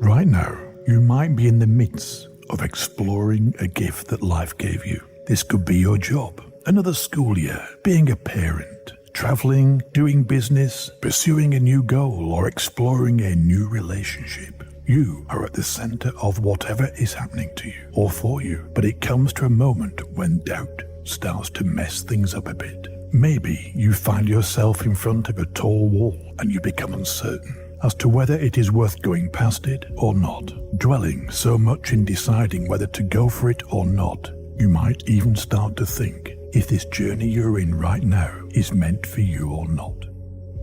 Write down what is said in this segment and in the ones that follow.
Right now, you might be in the midst of exploring a gift that life gave you. This could be your job, another school year, being a parent, traveling, doing business, pursuing a new goal, or exploring a new relationship. You are at the center of whatever is happening to you or for you, but it comes to a moment when doubt starts to mess things up a bit. Maybe you find yourself in front of a tall wall and you become uncertain as to whether it is worth going past it or not. Dwelling so much in deciding whether to go for it or not, you might even start to think if this journey you're in right now is meant for you or not.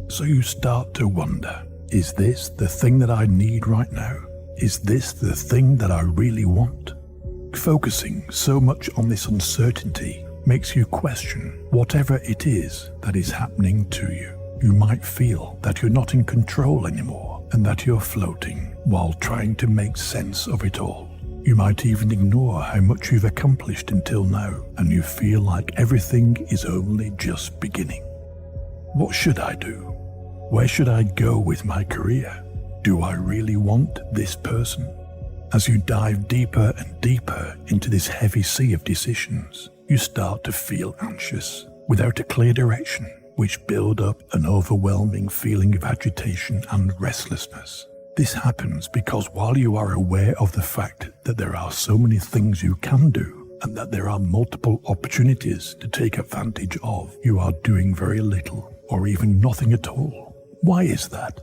So you start to wonder, is this the thing that I need right now? Is this the thing that I really want? Focusing so much on this uncertainty makes you question whatever it is that is happening to you. You might feel that you're not in control anymore and that you're floating while trying to make sense of it all. You might even ignore how much you've accomplished until now, and you feel like everything is only just beginning. What should I do? Where should I go with my career? Do I really want this person? As you dive deeper and deeper into this heavy sea of decisions, you start to feel anxious without a clear direction, which build up an overwhelming feeling of agitation and restlessness. This happens because while you are aware of the fact that there are so many things you can do and that there are multiple opportunities to take advantage of, you are doing very little or even nothing at all. Why is that?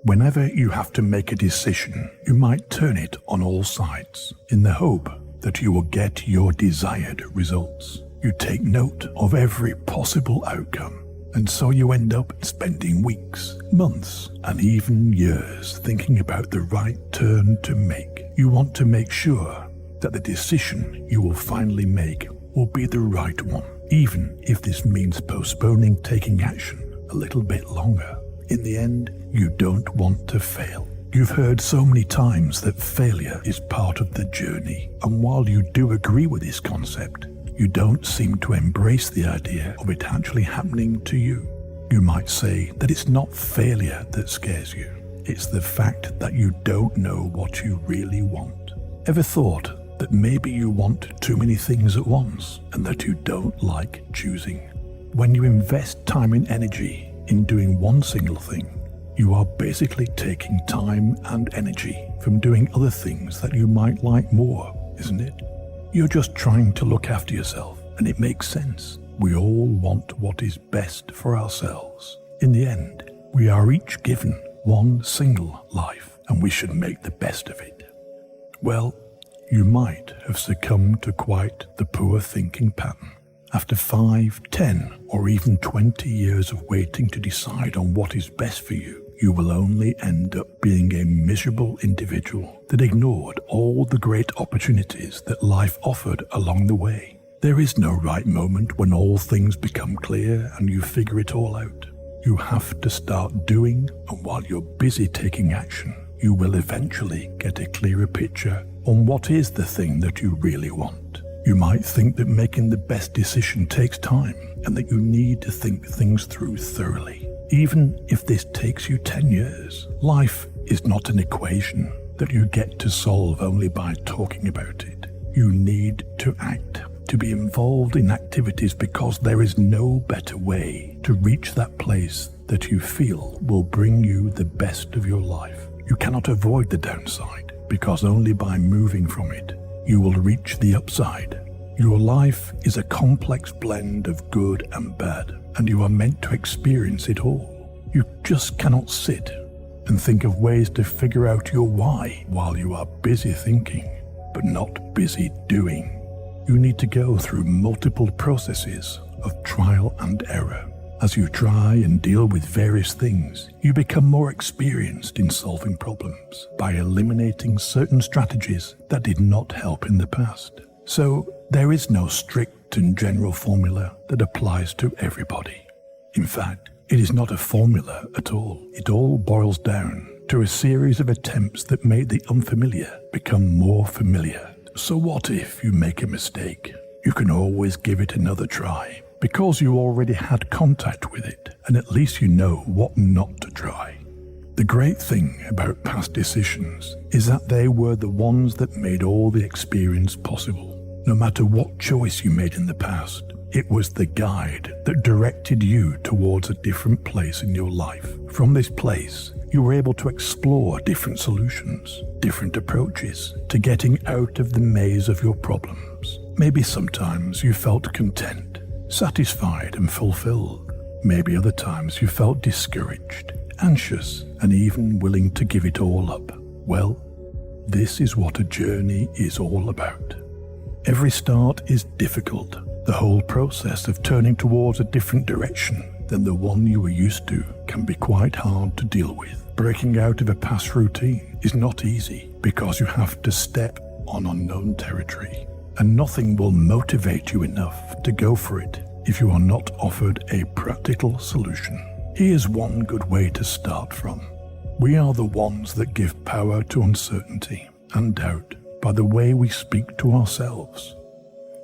Whenever you have to make a decision, you might turn it on all sides in the hope that you will get your desired results. You take note of every possible outcome, and so you end up spending weeks, months, and even years thinking about the right turn to make. You want to make sure that the decision you will finally make will be the right one, even if this means postponing taking action a little bit longer. In the end, you don't want to fail. You've heard so many times that failure is part of the journey, and while you do agree with this concept, you don't seem to embrace the idea of it actually happening to you. You might say that it's not failure that scares you. It's the fact that you don't know what you really want. Ever thought that maybe you want too many things at once and that you don't like choosing? When you invest time and energy in doing one single thing, you are basically taking time and energy from doing other things that you might like more, isn't it? You're just trying to look after yourself, and it makes sense. We all want what is best for ourselves. In the end, we are each given one single life, and we should make the best of it. Well, you might have succumbed to quite the poor thinking pattern. After 5, 10, or even 20 years of waiting to decide on what is best for you, you will only end up being a miserable individual that ignored all the great opportunities that life offered along the way. There is no right moment when all things become clear and you figure it all out. You have to start doing, and while you're busy taking action, you will eventually get a clearer picture on what is the thing that you really want. You might think that making the best decision takes time and that you need to think things through thoroughly. Even if this takes you 10 years, life is not an equation that you get to solve only by talking about it. You need to act, to be involved in activities, because there is no better way to reach that place that you feel will bring you the best of your life. You cannot avoid the downside, because only by moving from it, you will reach the upside. Your life is a complex blend of good and bad, and you are meant to experience it all. You just cannot sit and think of ways to figure out your why while you are busy thinking, but not busy doing. You need to go through multiple processes of trial and error. As you try and deal with various things, you become more experienced in solving problems by eliminating certain strategies that did not help in the past. So there is no strict and general formula that applies to everybody. In fact, it is not a formula at all. It all boils down to a series of attempts that make the unfamiliar become more familiar. So what if you make a mistake? You can always give it another try, because you already had contact with it, and at least you know what not to try. The great thing about past decisions is that they were the ones that made all the experience possible. No matter what choice you made in the past, it was the guide that directed you towards a different place in your life. From this place, you were able to explore different solutions, different approaches to getting out of the maze of your problems. Maybe sometimes you felt content, satisfied and fulfilled. Maybe other times you felt discouraged, anxious, and even willing to give it all up. Well, this is what a journey is all about. Every start is difficult. The whole process of turning towards a different direction than the one you were used to can be quite hard to deal with. Breaking out of a past routine is not easy because you have to step on unknown territory, and nothing will motivate you enough to go for it if you are not offered a practical solution. Here's one good way to start from. We are the ones that give power to uncertainty and doubt by the way we speak to ourselves.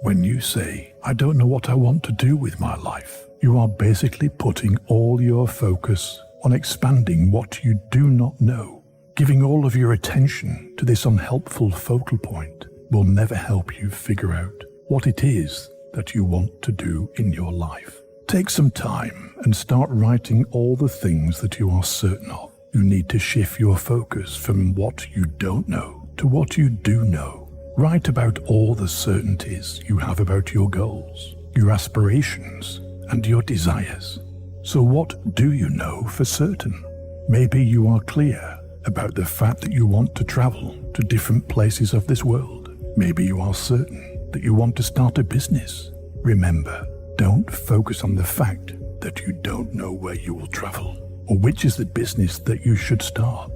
When you say, "I don't know what I want to do with my life," you are basically putting all your focus on expanding what you do not know. Giving all of your attention to this unhelpful focal point will never help you figure out what it is that you want to do in your life. Take some time and start writing all the things that you are certain of. You need to shift your focus from what you don't know to what you do know. Write about all the certainties you have about your goals, your aspirations, and your desires. So what do you know for certain? Maybe you are clear about the fact that you want to travel to different places of this world. Maybe you are certain that you want to start a business. Remember, don't focus on the fact that you don't know where you will travel or which is the business that you should start.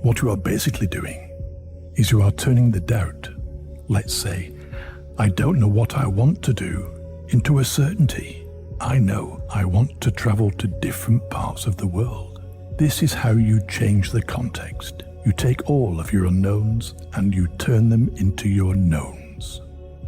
What you are basically doing is you are turning the doubt, let's say, "I don't know what I want to do," into a certainty. I know I want to travel to different parts of the world. This is how you change the context. You take all of your unknowns and you turn them into your knowns.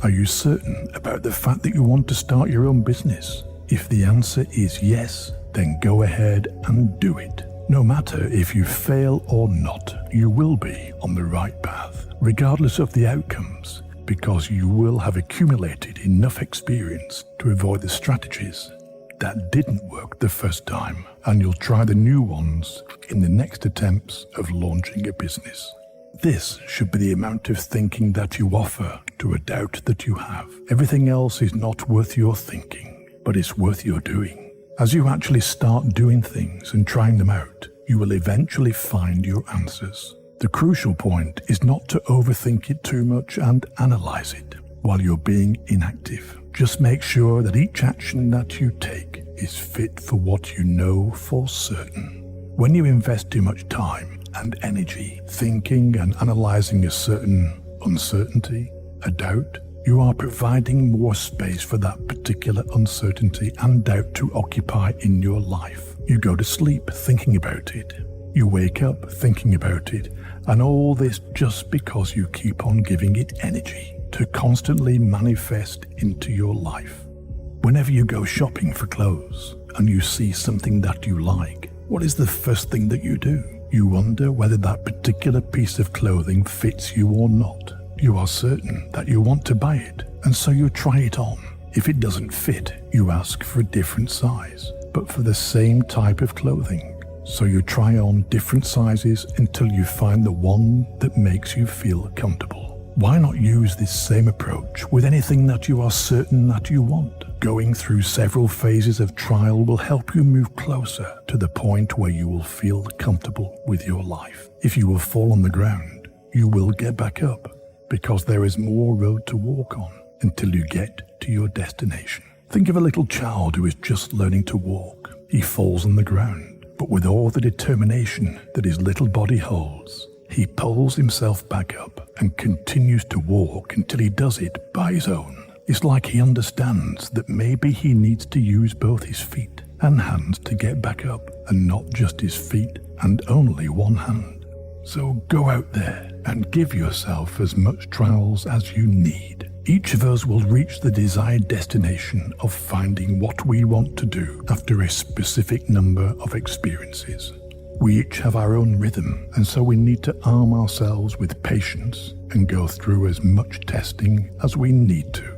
Are you certain about the fact that you want to start your own business? If the answer is yes, then go ahead and do it. No matter if you fail or not, you will be on the right path, regardless of the outcomes, because you will have accumulated enough experience to avoid the strategies that didn't work the first time, and you'll try the new ones in the next attempts of launching a business. This should be the amount of thinking that you offer to a doubt that you have. Everything else is not worth your thinking, but it's worth your doing. As you actually start doing things and trying them out, you will eventually find your answers. The crucial point is not to overthink it too much and analyze it while you're being inactive. Just make sure that each action that you take is fit for what you know for certain. When you invest too much time and energy thinking and analyzing a certain uncertainty, a doubt, you are providing more space for that particular uncertainty and doubt to occupy in your life. You go to sleep thinking about it. You wake up thinking about it, and all this just because you keep on giving it energy to constantly manifest into your life. Whenever you go shopping for clothes and you see something that you like, what is the first thing that you do? You wonder whether that particular piece of clothing fits you or not. You are certain that you want to buy it, and so you try it on. If it doesn't fit, you ask for a different size, but for the same type of clothing. So you try on different sizes until you find the one that makes you feel comfortable. Why not use this same approach with anything that you are certain that you want? Going through several phases of trial will help you move closer to the point where you will feel comfortable with your life. If you will fall on the ground, you will get back up, because there is more road to walk on until you get to your destination. Think of a little child who is just learning to walk. He falls on the ground, but with all the determination that his little body holds, he pulls himself back up and continues to walk until he does it by his own. It's like he understands that maybe he needs to use both his feet and hands to get back up, and not just his feet and only one hand. So go out there and give yourself as much trials as you need. Each of us will reach the desired destination of finding what we want to do after a specific number of experiences. We each have our own rhythm, and so we need to arm ourselves with patience and go through as much testing as we need to.